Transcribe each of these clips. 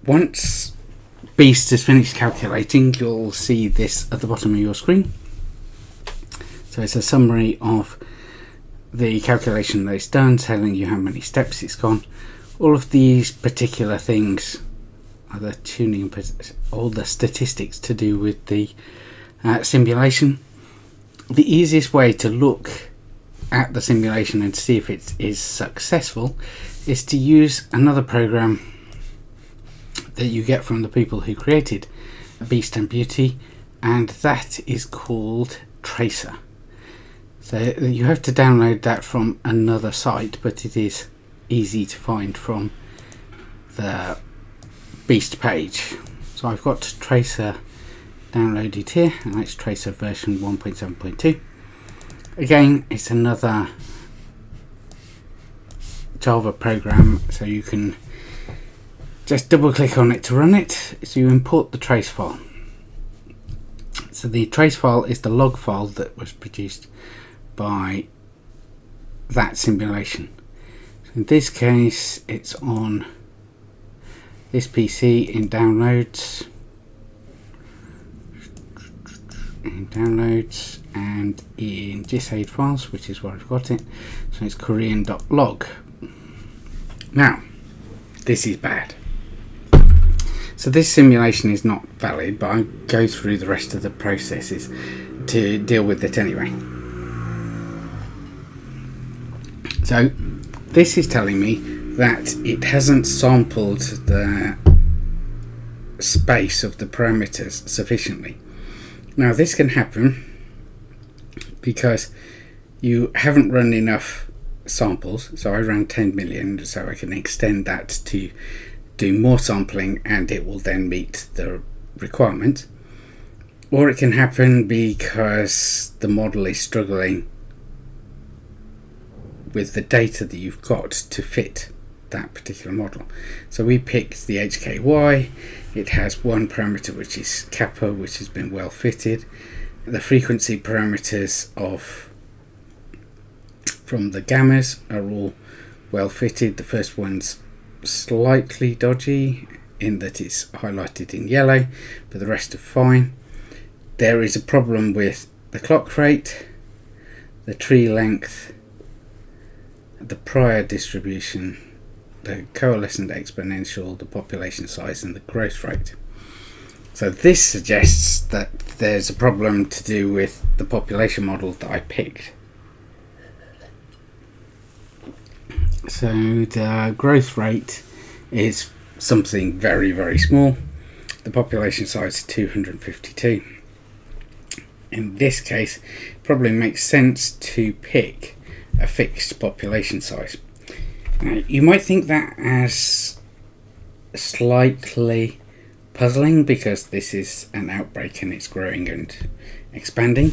Once Beast has finished calculating, you'll see this at the bottom of your screen. So it's a summary of the calculation that it's done, telling you how many steps it's gone. All of these particular things are the tuning, all the statistics to do with the simulation. The easiest way to look at the simulation and see if it is successful is to use another program that you get from the people who created Beast and Beauty, and that is called Tracer. So you have to download that from another site, but it is easy to find from the Beast page. So I've got Tracer downloaded here, and that's Tracer version 1.7.2. Again, it's another Java program, so you can just double click on it to run it. So you import the trace file. So the trace file is the log file that was produced by that simulation. So in this case, it's on this PC in downloads, and in GISAID files, which is where I've got it. So it's korean.log. Now, this is bad. So this simulation is not valid, but I go through the rest of the processes to deal with it anyway. So this is telling me that it hasn't sampled the space of the parameters sufficiently. Now this can happen because you haven't run enough samples. So I ran 10 million, so I can extend that to do more sampling, and it will then meet the requirement. Or it can happen because the model is struggling with the data that you've got to fit that particular model. So we picked the HKY. It has one parameter which is kappa, which has been well fitted. The frequency parameters from the gammas are all well fitted. The first one's slightly dodgy in that it's highlighted in yellow, but the rest are fine. There is a problem with the clock rate, the tree length, the prior distribution, the coalescent exponential, the population size, and the growth rate. So this suggests that there's a problem to do with the population model that I picked. So the growth rate is something very, very small. The population size is 252. In this case, it probably makes sense to pick a fixed population size. Now, you might think that as slightly puzzling because this is an outbreak and it's growing and expanding,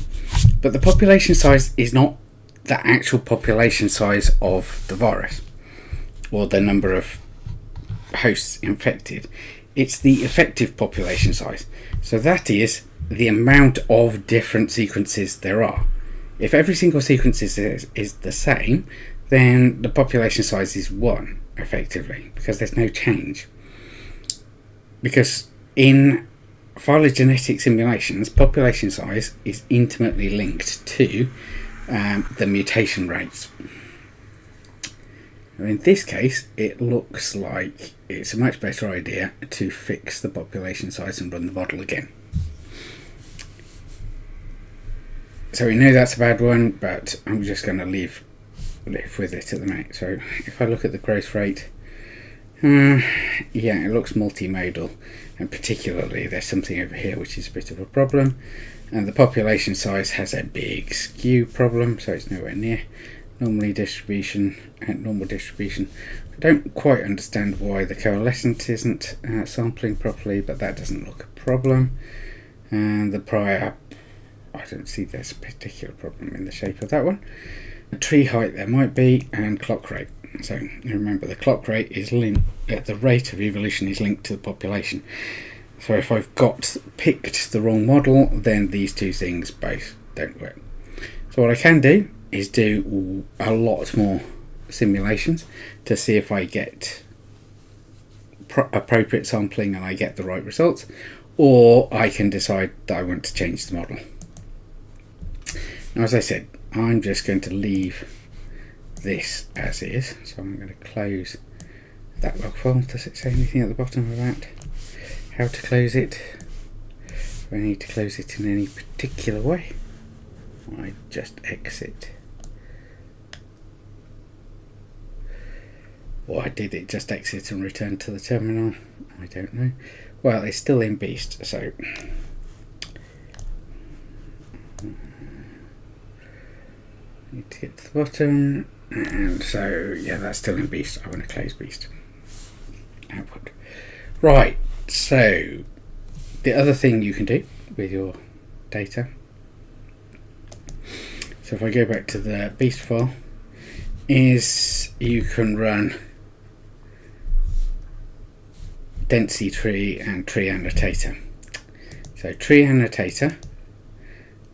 but the population size is not the actual population size of the virus or the number of hosts infected. It's the effective population size. So that is the amount of different sequences there are. If every single sequence is the same, then the population size is 1, effectively, because there's no change. Because in phylogenetic simulations, population size is intimately linked to the mutation rates. In this case, it looks like it's a much better idea to fix the population size and run the model again. So we know that's a bad one, but I'm just going to live with it at the minute. So if I look at the growth rate, yeah, it looks multimodal, and particularly there's something over here which is a bit of a problem, and the population size has a big skew problem, so it's nowhere near normal distribution. I don't quite understand why the coalescent isn't sampling properly, but that doesn't look a problem. And the prior, I don't see there's a particular problem in the shape of that one. Tree height there might be, and clock rate. So remember, the clock rate is linked, the rate of evolution is linked to the population. So if I've picked the wrong model, then these two things both don't work. So what I can do is do a lot more simulations to see if I get appropriate sampling and I get the right results, or I can decide that I want to change the model. Now, as I said, I'm just going to leave this as is, so I'm going to close that log file. Does it say anything at the bottom about how to close it? Do I need to close it in any particular way? I just exit. Why did it just exit and return to the terminal? I don't know. Well, it's still in Beast, so need to get to the bottom, and so yeah, that's still in Beast. I want to close Beast. Output. Right, so the other thing you can do with your data, so if I go back to the Beast file, is you can run density tree and tree annotator. So tree annotator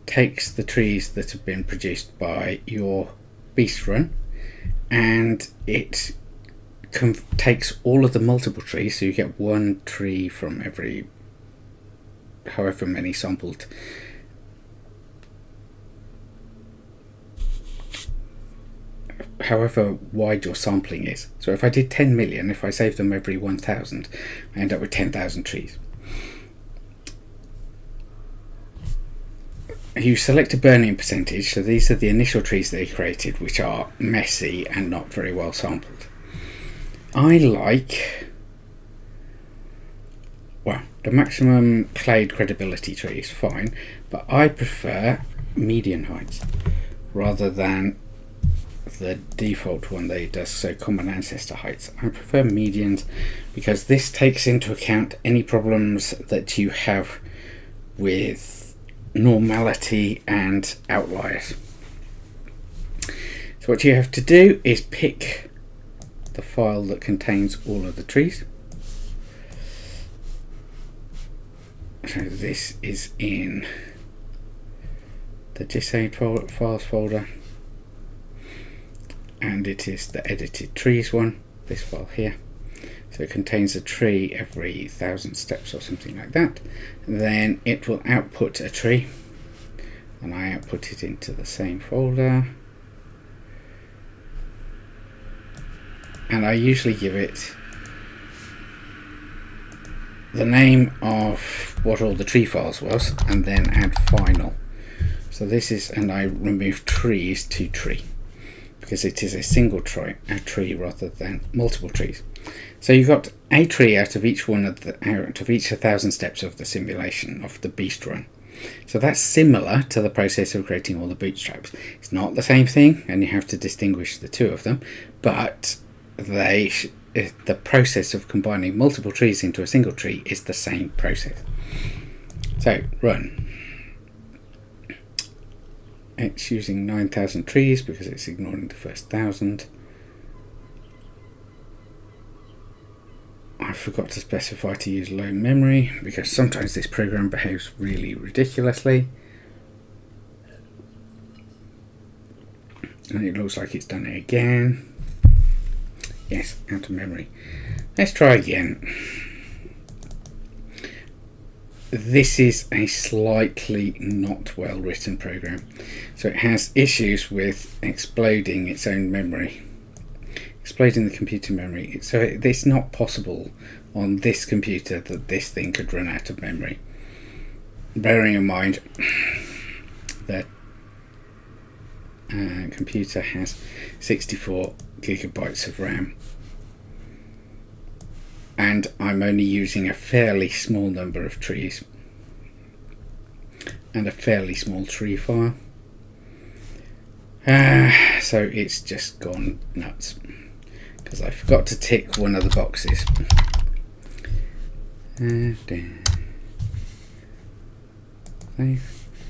takes the trees that have been produced by your Beast run, and it takes all of the multiple trees, so you get one tree from every however many sampled however wide your sampling is. So if I did 10 million, if I save them every 1,000, I end up with 10,000 trees. You select a burn-in percentage, so these are the initial trees they created, which are messy and not very well sampled. I like, well, the maximum clade credibility tree is fine, but I prefer median heights rather than the default one that it does, so common ancestor heights. I prefer medians because this takes into account any problems that you have with normality and outliers. So what you have to do is pick the file that contains all of the trees. So this is in the GISAID files folder, and it is the edited trees one, this file here. So it contains a tree every 1,000 steps or something like that. And then it will output a tree, and I output it into the same folder. And I usually give it the name of what all the tree files was, and then add final. So this is, and I remove trees to tree, because it is a single tree rather than multiple trees. So you've got a tree out of each one of the out of each 1,000 steps of the simulation of the Beast run. So that's similar to the process of creating all the bootstraps. It's not the same thing, and you have to distinguish the two of them, but the process of combining multiple trees into a single tree is the same process. So run. It's using 9,000 trees because it's ignoring the first 1,000. I forgot to specify to use low memory because sometimes this program behaves really ridiculously. And it looks like it's done it again. Yes, out of memory. Let's try again. This is a slightly not well written program, so it has issues with exploding its own memory, exploding the computer memory. So it's not possible on this computer that this thing could run out of memory, bearing in mind that computer has 64 gigabytes of RAM, and I'm only using a fairly small number of trees and a fairly small tree file, so it's just gone nuts because I forgot to tick one of the boxes.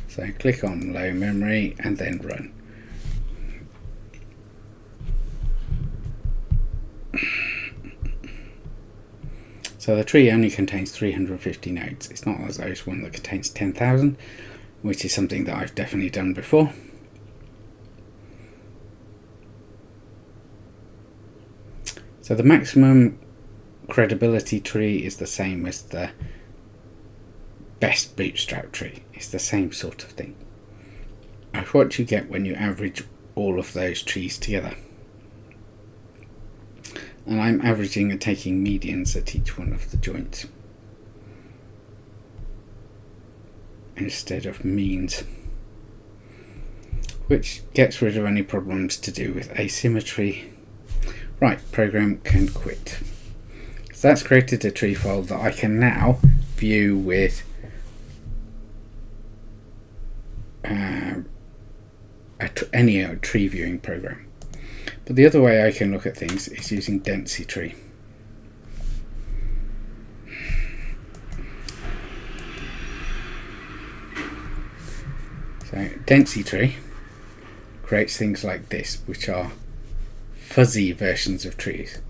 So click on low memory and then run. So the tree only contains 350 nodes. It's not as though it's one that contains 10,000, which is something that I've definitely done before. So the maximum credibility tree is the same as the best bootstrap tree. It's the same sort of thing. That's what you get when you average all of those trees together. And I'm averaging and taking medians at each one of the joints instead of means, which gets rid of any problems to do with asymmetry. Right, program can quit. So that's created a tree file that I can now view with any tree viewing program. But the other way I can look at things is using density tree. So density tree creates things like this, which are fuzzy versions of trees.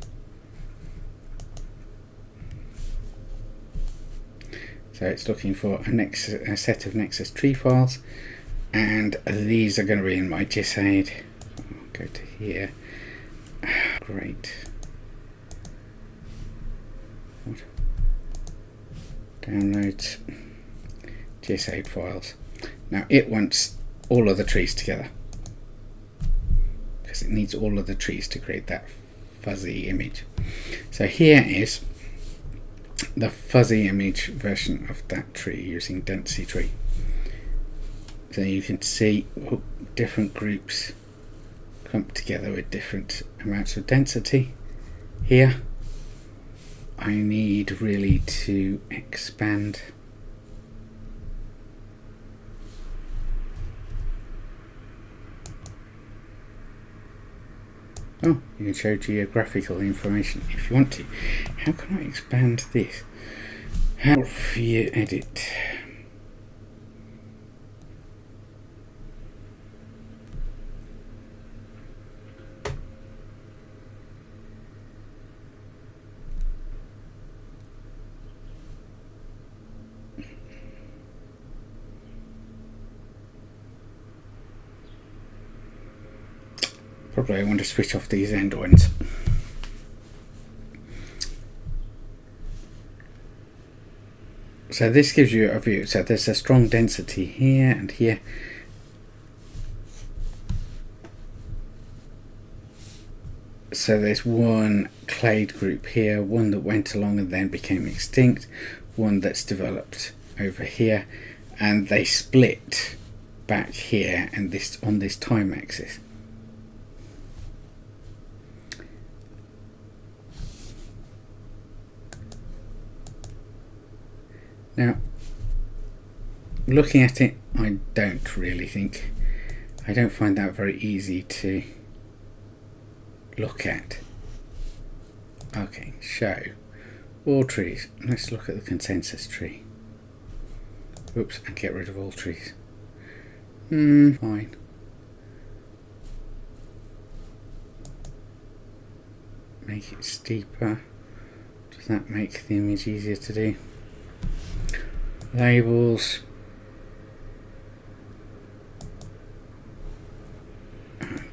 So it's looking for a set of Nexus tree files, and these are going to be in my GISAID. I'll go to here. Great. What? Downloads GISAID files. Now it wants all of the trees together because it needs all of the trees to create that fuzzy image. So here is the fuzzy image version of that tree using density tree. So you can see different groups clumped together with different amounts of density. Here I need really to expand you can show geographical information if you want to. How can I expand this? How do you edit? Probably I want to switch off these end ones. So this gives you a view. So there's a strong density here and here. So there's one clade group here, one that went along and then became extinct, one that's developed over here, and they split back here and this on this time axis. Now, looking at it, I don't find that very easy to look at. Okay, show all trees. Let's look at the consensus tree. Oops, and get rid of all trees. Fine. Make it steeper. Does that make the image easier to do? Labels,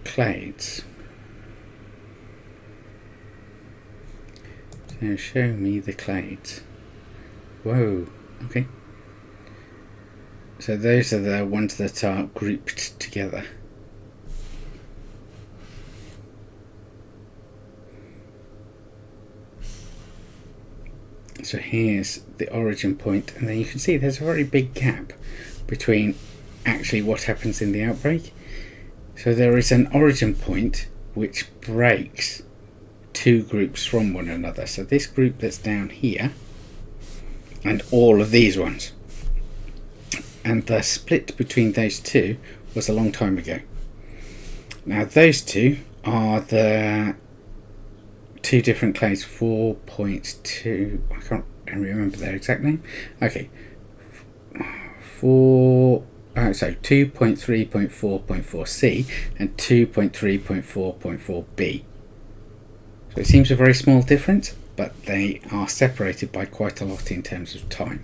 clades. So show me the clades. Whoa, okay. So those are the ones that are grouped together. So here's the origin point, and then you can see there's a very big gap between actually what happens in the outbreak. So there is an origin point which breaks two groups from one another. So this group that's down here and all of these ones. And the split between those two was a long time ago. Now those two are the two different clades, 4.2, I can't remember their exact name. Okay, 2.3.4.4C and 2.3.4.4B. So it seems a very small difference, but they are separated by quite a lot in terms of time.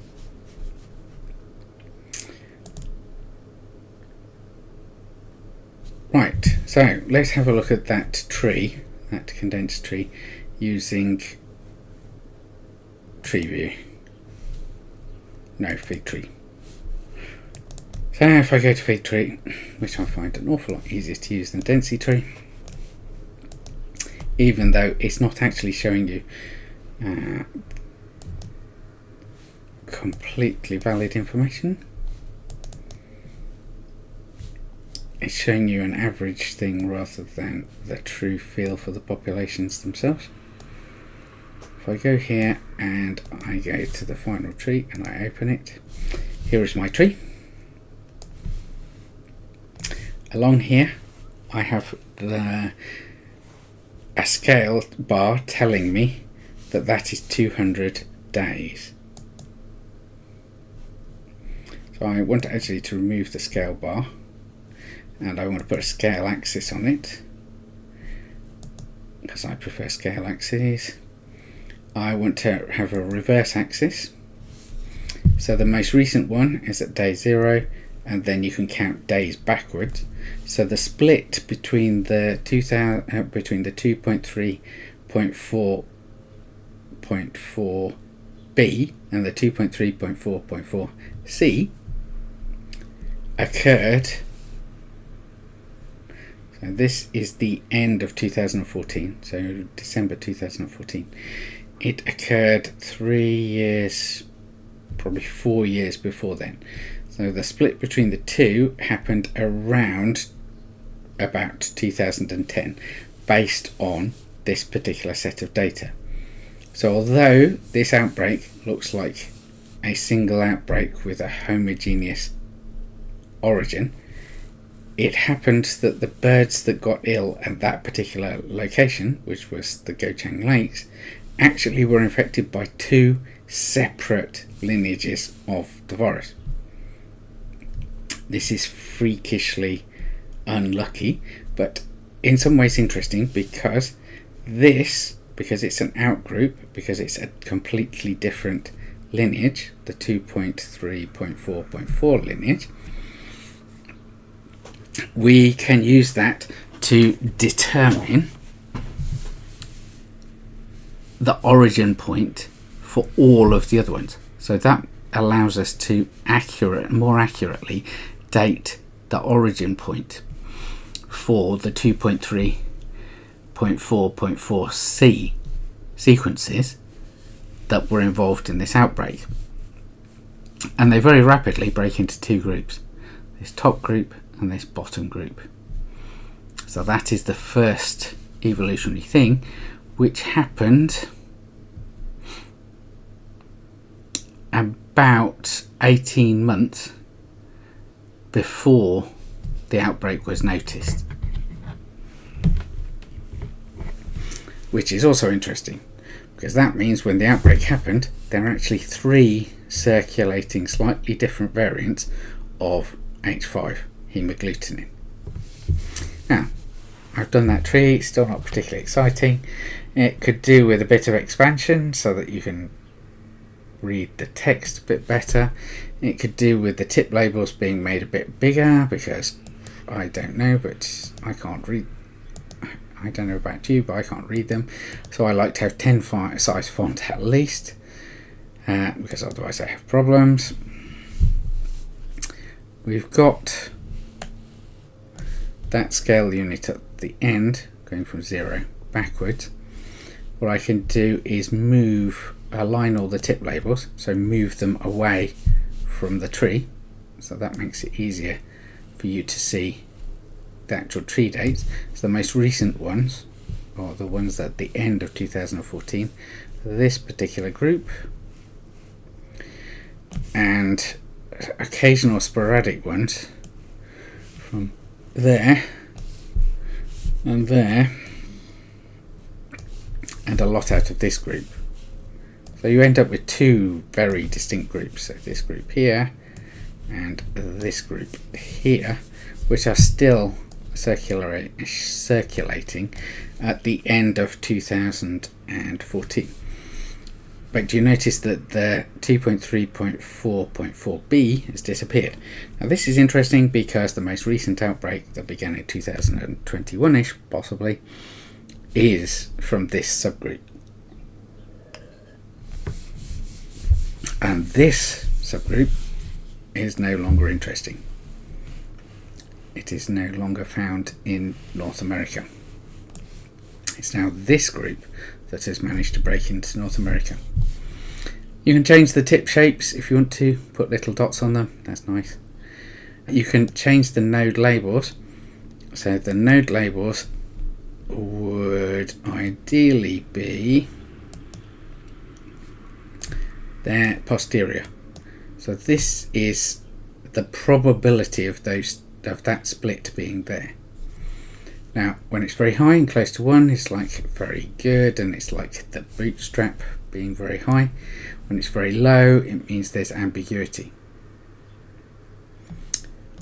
Right, so let's have a look at that tree, that condensed tree, using tree view. No, fig tree. So if I go to fig tree, which I find an awful lot easier to use than density tree, even though it's not actually showing you completely valid information. It's showing you an average thing rather than the true feel for the populations themselves. If I go here and I go to the final tree and I open it, here is my tree. Along here I have a scale bar telling me that that is 200 days. So I want actually to remove the scale bar, and I want to put a scale axis on it because I prefer scale axes. I want to have a reverse axis, so the most recent one is at day 0, and then you can count days backwards. So the split between the 2.3.4.4b and the 2.3.4.4c occurred. So this is the end of 2014, so December 2014. It occurred 3 years, probably 4 years before then. So the split between the two happened around about 2010, based on this particular set of data. So although this outbreak looks like a single outbreak with a homogeneous origin, it happened that the birds that got ill at that particular location, which was the Gochang Lakes, actually were infected by 2 separate lineages of the virus. This is freakishly unlucky, but in some ways interesting, because it's an outgroup, because it's a completely different lineage, the 2.3.4.4 lineage, we can use that to determine the origin point for all of the other ones. So that allows us to more accurately date the origin point for the 2.3.4.4c sequences that were involved in this outbreak. And they very rapidly break into 2 groups, this top group and this bottom group. So that is the first evolutionary thing, which happened about 18 months before the outbreak was noticed, which is also interesting, because that means when the outbreak happened, there are actually 3 circulating slightly different variants of H5 hemagglutinin. Now, I've done that tree, it's still not particularly exciting. It could do with a bit of expansion so that you can read the text a bit better. It could do with the tip labels being made a bit bigger, because I don't know, but I can't read. I don't know about you, but I can't read them. So I like to have 10 size font at least, because otherwise I have problems. We've got that scale unit at the end, going from 0 backwards. What I can do is align all the tip labels, so move them away from the tree, so that makes it easier for you to see the actual tree dates. So the most recent ones, or the ones at the end of 2014, this particular group, and occasional sporadic ones from there and there, and a lot out of this group. So you end up with 2 very distinct groups, so this group here and this group here, which are still circulating at the end of 2014. But you notice that the 2.3.4.4b has disappeared. Now this is interesting because the most recent outbreak that began in 2021-ish possibly is from this subgroup. And this subgroup is no longer interesting. It is no longer found in North America. It's now this group that has managed to break into North America. You can change the tip shapes if you want to, put little dots on them, that's nice. You can change the node labels. So the node labels would ideally be their posterior. So this is the probability of that split being there. Now, when it's very high and close to 1, it's like very good, and it's like the bootstrap being very high. When it's very low, it means there's ambiguity.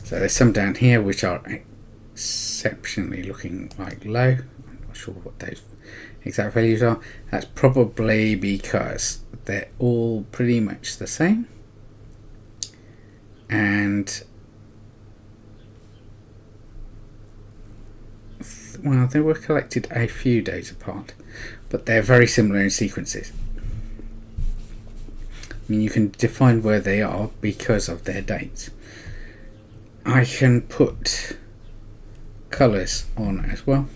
So there's some down here which are exceptionally looking like low. I'm not sure what those exact values are. That's probably because they're all pretty much the same. And well, they were collected a few days apart, but they're very similar in sequences. I mean, you can define where they are because of their dates. I can put colours on as well.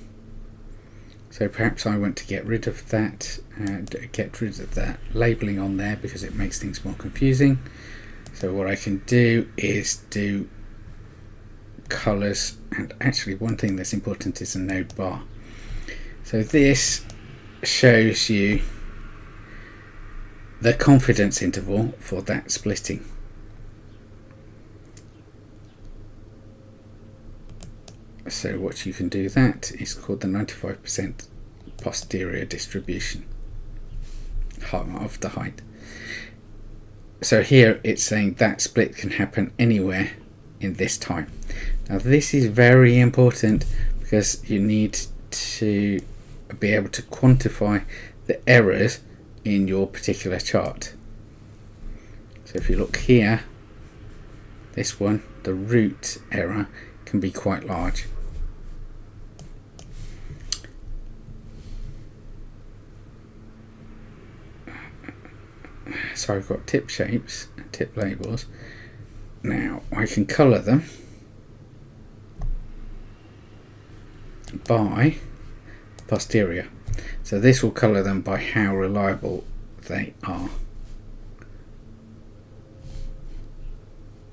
So perhaps I want to get rid of that and get rid of that labelling on there because it makes things more confusing. So what I can do is do colours, and actually one thing that's important is a node bar. So this shows you the confidence interval for that splitting. So what you can do, that is called the 95% posterior distribution of the height. So here it's saying that split can happen anywhere in this time. Now this is very important because you need to be able to quantify the errors in your particular chart. So if you look here, this one, the root error can be quite large. So I've got tip shapes and tip labels. Now I can colour them by posterior. So this will colour them by how reliable they are.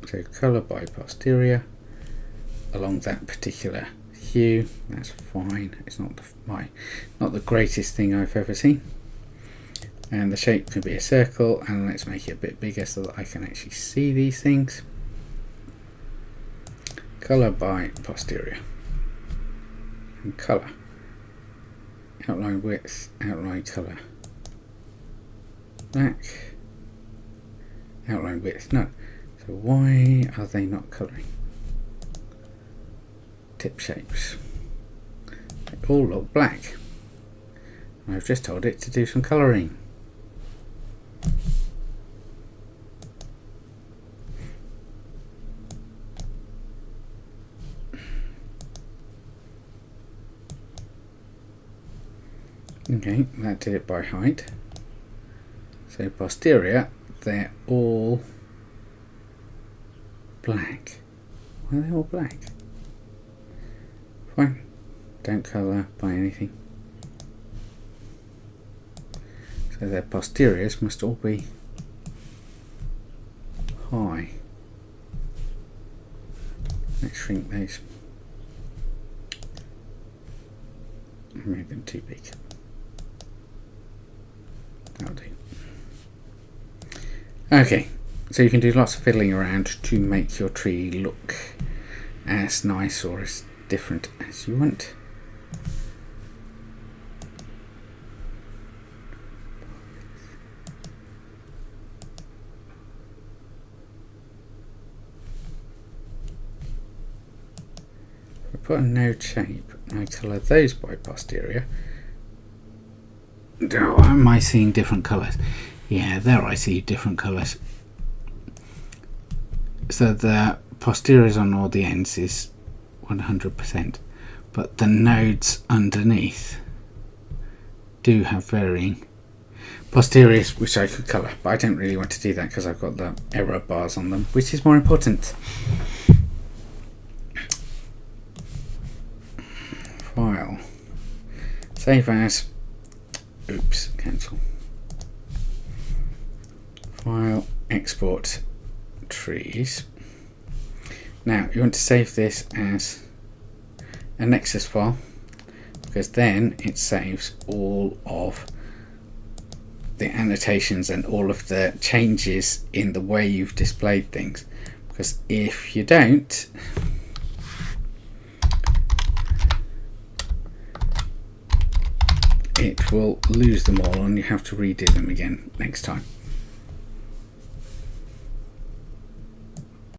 So colour by posterior along that particular hue. That's fine. It's not the greatest thing I've ever seen. And the shape can be a circle, and let's make it a bit bigger so that I can actually see these things. Colour by posterior. And colour. Outline width, outline colour. Black. Outline width, no. So why are they not colouring? Tip shapes. They all look black. And I've just told it to do some colouring. Okay, that did it by height. So posterior, they're all black. Why are they all black? Fine, don't colour by anything. So their posteriors must all be high. Let's shrink those. I made them too big. That'll do. Okay, so you can do lots of fiddling around to make your tree look as nice or as different as you want. If I put a node shape and I colour those by posterior. Oh, am I seeing different colours? Yeah, there I see different colours. So the posteriors on all the ends is 100%, but the nodes underneath do have varying. posteriors which I could colour, but I don't really want to do that because I've got the error bars on them, which is more important. File, save as, oops, cancel. File, export trees. Now you want to save this as a Nexus file, because then it saves all of the annotations and all of the changes in the way you've displayed things, because if you don't, it will lose them all and you have to redo them again next time.